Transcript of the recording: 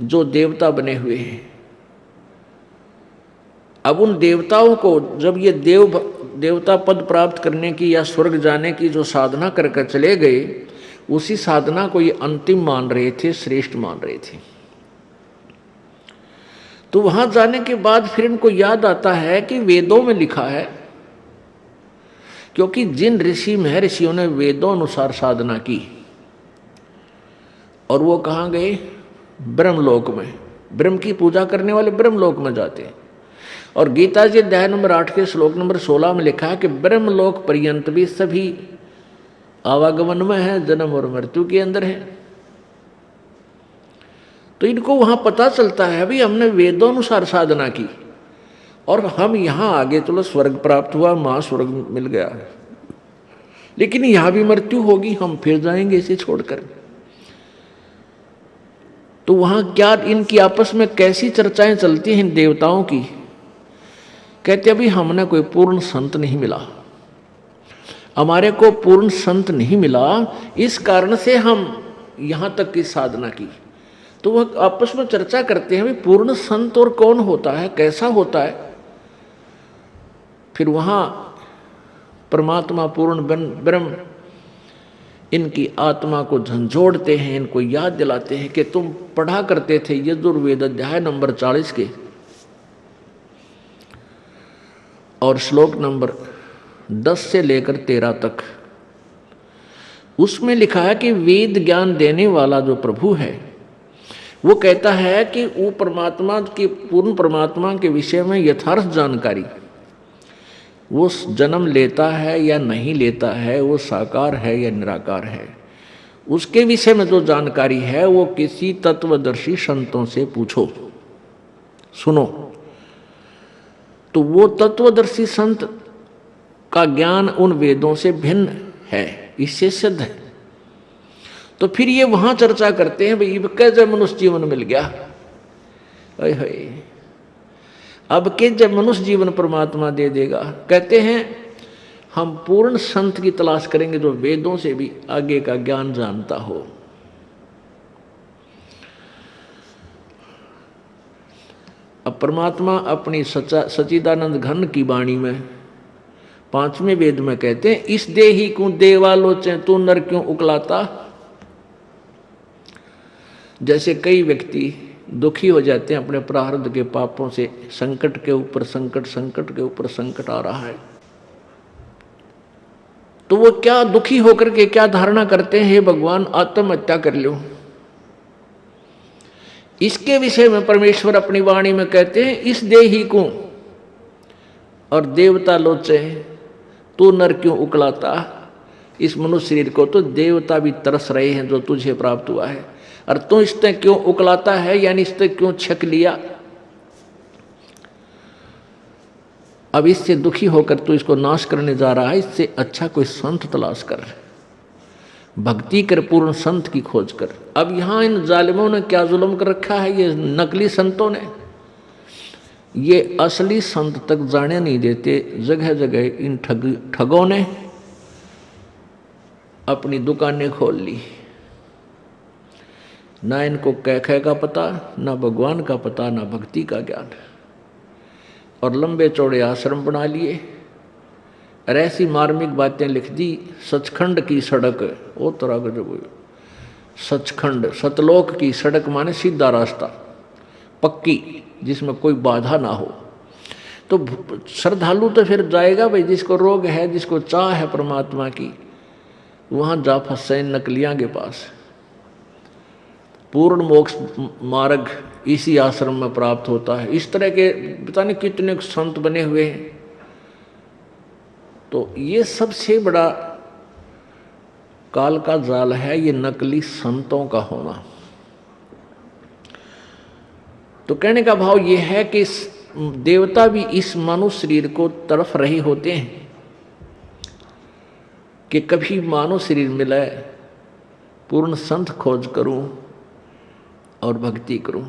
जो देवता बने हुए हैं। अब उन देवताओं को जब ये देवता पद प्राप्त करने की या स्वर्ग जाने की जो साधना करके चले गए, उसी साधना को ये अंतिम मान रहे थे, श्रेष्ठ मान रहे थे। तो वहां जाने के बाद फिर इनको याद आता है कि वेदों में लिखा है, क्योंकि जिन ऋषि महर्षियों ने वेदों अनुसार साधना की और वो कहाँ गए, ब्रह्मलोक में। ब्रह्म की पूजा करने वाले ब्रह्मलोक में जाते हैं। और गीता जी अध्याय नंबर 8 के श्लोक नंबर 16 में लिखा है कि ब्रह्मलोक पर्यंत भी सभी आवागमन में है, जन्म और मृत्यु के अंदर है। तो इनको वहां पता चलता है अभी हमने वेदों अनुसार साधना की और हम यहां आगे चलो स्वर्ग प्राप्त हुआ, महास्वर्ग मिल गया, लेकिन यहां भी मृत्यु होगी, हम फिर जाएंगे इसे छोड़कर। तो वहां क्या इनकी आपस में कैसी चर्चाएं चलती हैं इन देवताओं की। कहते अभी हमने कोई पूर्ण संत नहीं मिला, हमारे को पूर्ण संत नहीं मिला, इस कारण से हम यहां तक की साधना की। तो वह आपस में चर्चा करते हैं भी पूर्ण संत और कौन होता है, कैसा होता है। फिर वहां परमात्मा पूर्ण ब्रह्म इनकी आत्मा को झंझोड़ते हैं, इनको याद दिलाते हैं कि तुम पढ़ा करते थे यजुर्वेद अध्याय नंबर 40 के और श्लोक नंबर 10 से लेकर 13 तक। उसमें लिखा है कि वेद ज्ञान देने वाला जो प्रभु है वो कहता है कि वो परमात्मा की, पूर्ण परमात्मा के विषय में यथार्थ जानकारी, वो जन्म लेता है या नहीं लेता है, वो साकार है या निराकार है, उसके विषय में जो जानकारी है वो किसी तत्वदर्शी संतों से पूछो, सुनो। तो वो तत्वदर्शी संत का ज्ञान उन वेदों से भिन्न है, इससे सिद्ध है। तो फिर ये वहां चर्चा करते हैं भाई कैसे मनुष्य जीवन मिल गया, अब के जब मनुष्य जीवन परमात्मा दे देगा। कहते हैं हम पूर्ण संत की तलाश करेंगे जो वेदों से भी आगे का ज्ञान जानता हो। अब परमात्मा अपनी सच्चिदानंद घन की वाणी में 5वें वेद में कहते हैं इस देही को देवालोचे तू नर क्यों उकलाता। जैसे कई व्यक्ति दुखी हो जाते हैं अपने प्रारब्ध के पापों से, संकट के ऊपर संकट, संकट के ऊपर संकट आ रहा है, तो वो क्या दुखी होकर के क्या धारणा करते हैं, हे भगवान आत्महत्या कर लो। इसके विषय में परमेश्वर अपनी वाणी में कहते हैं इस देही को और देवता लोचे तू नर क्यों उकलाता। इस मनुष्य शरीर को तो देवता भी तरस रहे हैं जो तुझे प्राप्त हुआ है, और तू इससे क्यों उकलाता है, यानी इससे क्यों छक लिया। अब इससे दुखी होकर तू इसको नाश करने जा रहा है, इससे अच्छा कोई संत तलाश कर, भक्ति कर, पूर्ण संत की खोज कर। अब यहां इन जालिमों ने क्या जुल्म कर रखा है, ये नकली संतों ने, ये असली संत तक जाने नहीं देते। जगह जगह इन ठगों ने अपनी दुकानें खोल ली, ना इनको कैखे का पता, ना भगवान का पता, ना भक्ति का ज्ञान, और लंबे चौड़े आश्रम बना लिए और ऐसी मार्मिक बातें लिख दी। सचखंड की सड़क, ओ तरह का जब सचखंड सतलोक की सड़क माने सीधा रास्ता, पक्की, जिसमें कोई बाधा ना हो। तो श्रद्धालु तो फिर जाएगा भाई, जिसको रोग है, जिसको चाह है परमात्मा की, वहां जा फंसे नकलियां के पास। पूर्ण मोक्ष मार्ग इसी आश्रम में प्राप्त होता है। इस तरह के पता नहीं कितने संत बने हुए हैं। तो ये सबसे बड़ा काल का जाल है, ये नकली संतों का होना। तो कहने का भाव ये है कि देवता भी इस मानव शरीर को तरफ रहे होते हैं कि कभी मानव शरीर मिले, पूर्ण संत खोज करूं और भक्ति करूं।